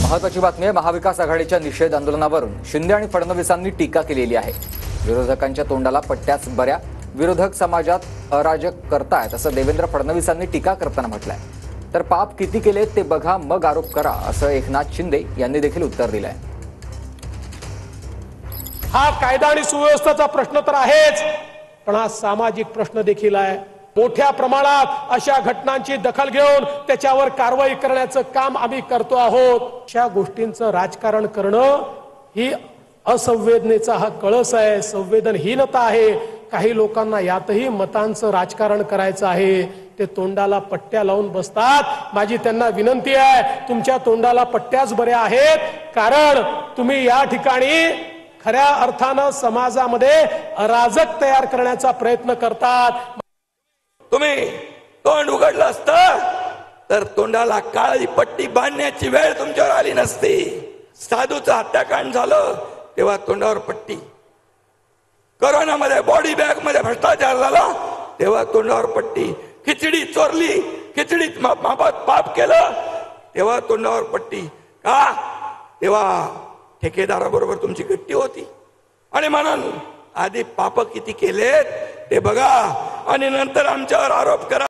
महत्त्वाची बातमी आहे। महाविकास आघाडीच्या निषेध आंदोलनावरून शिंदे आणि फडणवीसांनी टीका केलेली आहे। विरोधकांच्या तोंडाला पट्ट्याच बऱ्या, विरोधक समाजात अराजक करतायत असं देवेंद्र फडणवीसांनी टीका करताना म्हटलंय। तर पाप किती केले ते बघा मग आरोप करा असं एकनाथ शिंदे यांनी देखील उत्तर दिलंय। हा कायदा आणि सुव्यवस्थेचा प्रश्न तर आहेच, पण हा सामाजिक प्रश्न देखील आहे। मोठ्या प्रमाणात अशा घटनांची दखल घेऊन त्याच्यावर कारवाई करण्याचं काम आम्ही करतो आहोत। अशा गोष्टींचं राजकारण करणं ही असंवेदनेचा हा कळस आहे, संवेदनहीनता आहे। काही लोकांना यातही मतांचं राजकारण करायचं आहे, ते तोंडाला पट्ट्या लावून बसतात। माझी त्यांना विनंती आहे, तुमच्या तोंडाला पट्ट्याच बऱ्या आहेत, कारण तुम्ही या ठिकाणी खऱ्या अर्थानं समाजामध्ये अराजक तयार करण्याचा प्रयत्न करतात। तुम्ही तोंड उघडलं असतं तर तोंडाला काळी पट्टी बांधण्याची वेळ तुमच्यावर आली नसती। साधूचं हत्याकांड झालं तेव्हा तोंडावर पट्टी, कोरोनामध्ये बॉडी बॅग मध्ये भ्रष्टाचार झाला तेव्हा तोंडावर पट्टी, खिचडी चोरली, खिचडीत मापात पाप केलं तेव्हा तोंडावर पट्टी। का? तेव्हा ठेकेदाराबरोबर तुमची गट्टी होती। आणि म्हणून आधी पाप किती केलेत ते बघा आणि नंतर आमच्यावर आरोप करा।